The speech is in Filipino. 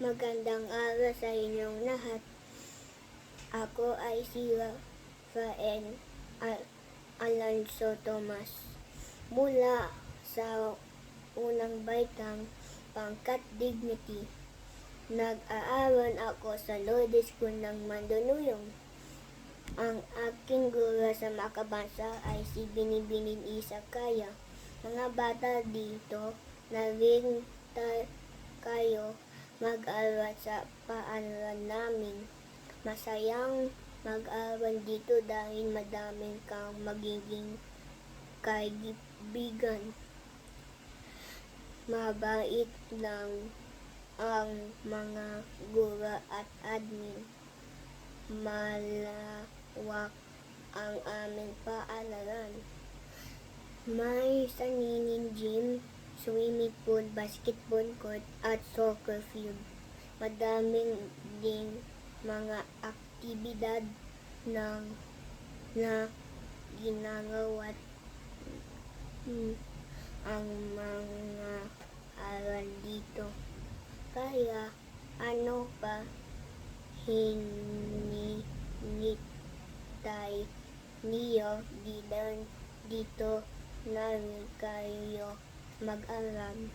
Magandang araw sa inyong lahat. Ako ay si Rafael Alonso Tomas. Mula sa unang baitang Pangkat Dignity, nag-aaral ako sa Lourdes School ng Mandaluyong. Ang aking guro sa makabasa ay si Binibining Isakaya. Mga bata dito, narinta kayo mag-aral sa paaralan namin. Masayang mag-aral dito dahil madaming kang magiging kaibigan. Mabait lang ang mga guro at admin. Malawak ang aming paaralan. May sariling gym, swimming pool, basketball court, at soccer field. Madaming ding mga aktibidad na ginagawa ang mga aral dito. Kaya ano pa hinihintay niyo dito namin kayo mag-aral?